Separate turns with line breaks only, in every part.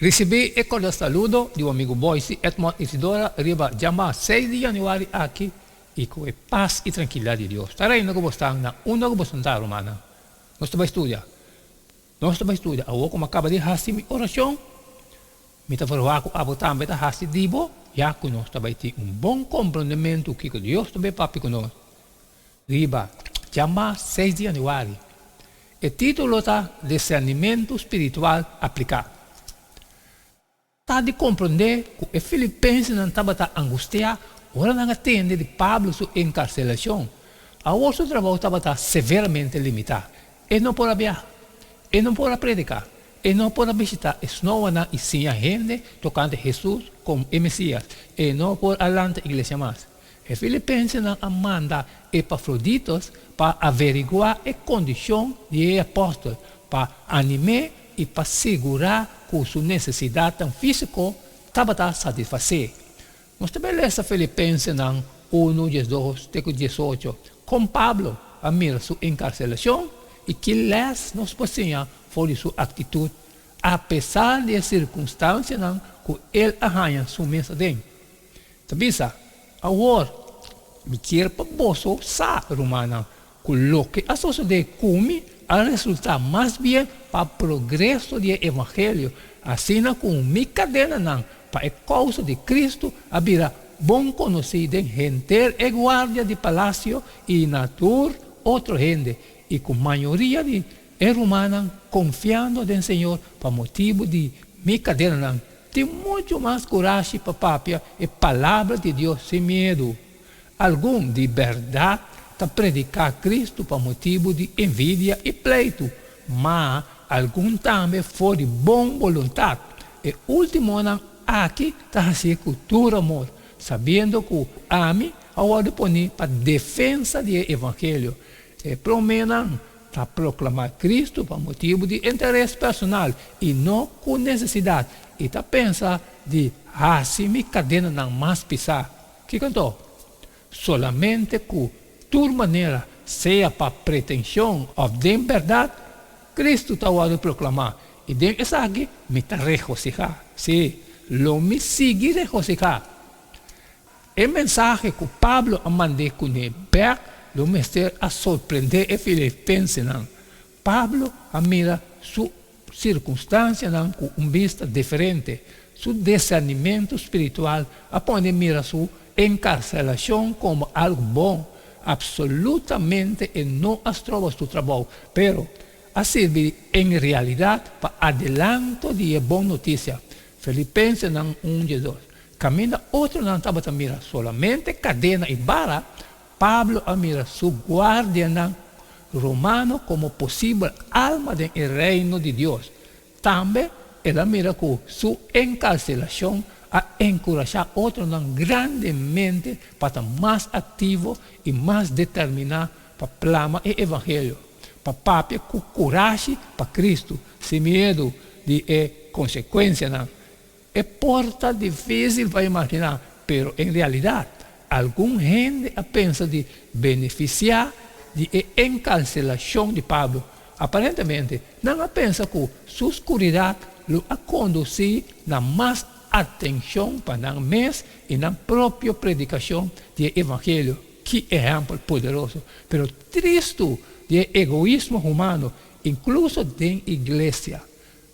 Recebi e cordial saludo de um amigo Boise, Edmond Isidora, riba Jama 6 de januário aqui, e com a paz e tranquilidade de Deus. Estarei na gostando na uma gostanda romana. Nós estamos estudando. A como acaba de fazer minha oração, me está falando a botar me está fazer dibo, já que nós estamos ter bom compreendimento que Deus também papi conosco. Riba Jama 6 de januário. O título está Discernimento Espiritual Aplicado. Está de compreender que os filipenses não estavam angustiados, ora não atende de Pablo sua encarcelação. A outro trabalho estava severamente limitado. Ele não pode viajar, ele não pode predicar, ele não pode visitar, não vai ensinar gente tocando Jesus como o Messias, ele não pode adelantar a igreja mais. Os filipenses não mandam Epafroditos para averiguar a condição de apóstolo, para animar e para segurar que sua necessidade tão física estava satisfazer. Nós também lemos Filipenses 1, 12, 18, com Pablo, a mira sua encarcelação, e que les nos possinha foi sua atitude, apesar de circunstâncias que ele arranha sua mensagem. Tabisa, agora, me quer para bolso sa romana, coloque a sociedade come a resultar mais bem para o progresso do Evangelho, assim como minha cadena para a causa de Cristo, abrirá bom conhecido em gente e guarda de palácio e natur outra gente, e com maioria de romanos confiando no Senhor para motivo de minha cadena tem muito mais coragem para papia e palavra de Deus sem medo. Algum de verdade para predicar Cristo para motivo de envidia e pleito, mas algum também foi de boa vontade. E último ano aqui está a cultura amor, sabendo que ame a hora de poner para defesa do Evangelho. E prometem para proclamar Cristo para motivo de interesse personal e não com necessidade. E está pensando de assim cadena não mais pisar. Que cantou? Solamente que tua maneira seja para pretensão ou de verdade, Cristo está a proclamar. E de essa aqui me está regocijar. Sim, lo me sigue regocijar. O mensagem que Pablo mandou com ele, lo me está a surpreender e filipenses. Pablo mira sua circunstância com vista diferente, seu discernimento espiritual, a poder mirar sua encarcelação como algo bom, absolutamente e não as trovas do trabalho, pero a servir em realidade para adelanto de boa notícia. Filipenses 1, 12. Caminha outro não estava a mirar solamente cadena e vara, Pablo a mira su guardián romano como possível alma do reino de Deus. Também ela mira que sua encarcelação a encorajar outros grandemente para estar mais ativo e mais determinado para proclamar o Evangelho, para papia com coragem para Cristo, sem medo de consequências. É porta difícil para imaginar, pero em realidade, alguma gente pensa de beneficiar de encarcelação de Pablo. Aparentemente, não pensa que sua escuridade lo a conduzir na mais atenção para a mês e na própria predicação do Evangelho. Que exemplo poderoso, pero triste de egoísmo humano, incluso de igreja.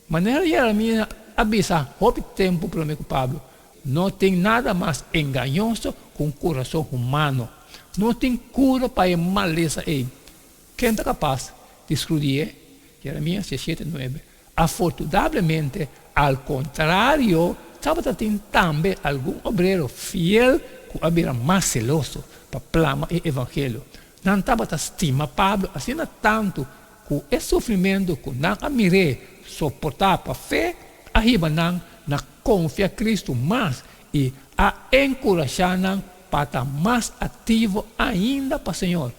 Maneira Jeremias avisa, houve tempo para o Pablo. Não tem nada mais enganoso com o coração humano. Não tem cura para a maleza. Quem está capaz de excluir? Jeremias 17, 9. Afortunadamente, ao contrário, estava tendo também algum obreiro fiel que era mais celoso para proclamar o Evangelho. Não estava a estimar Pablo, assim tanto que o sofrimento que não amirei suportar para a fé, arriba na confiar em Cristo mais e a encorajar para estar mais ativo ainda para o Senhor.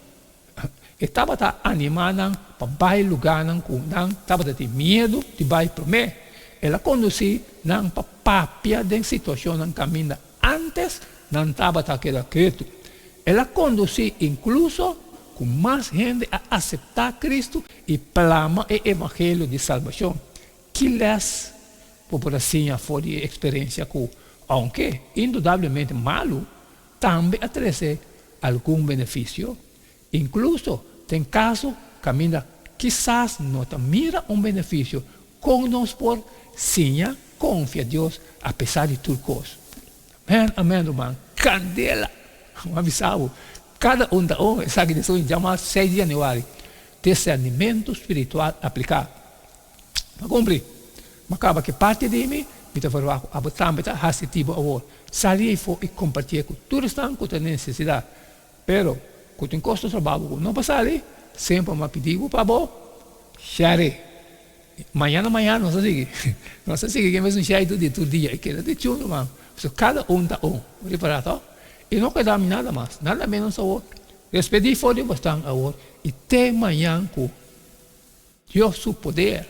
Estava animando para vai lugar que não estava de medo de vai prometer. Ela conduzia para papia de situação no caminho antes não estava aquele quieto. Ela conduzia incluso com mais gente a aceitar Cristo e proclamar o Evangelho de salvação. Que les por assim for de experiência com, aunque indudablemente malo, também oferece algum benefício. Incluso tem casos que ainda quizás não mira benefício com nós por sim, confia em Deus, apesar de tudo coisa. Amém, irmão. Candela. Avisado. Cada da sabe disso em chama 6 de janeiro. Discernimento espiritual aplicado. Para cumprir. Mas acaba que parte de mim, me está falando, a também está tipo agora. Salir e compartilhar com todos estão com necessidade. Pero, quando tem custo de trabalho, não passa ali, sempre me pediu para você, share. Manhã, não se sigue. Não se sigue que mesmo share todo dia. E que é de chulo, irmão. Cada está preparado. E não quer dar nada mais, nada menos agora. Despedir fora bastante agora. E até amanhã com Deus, seu poder.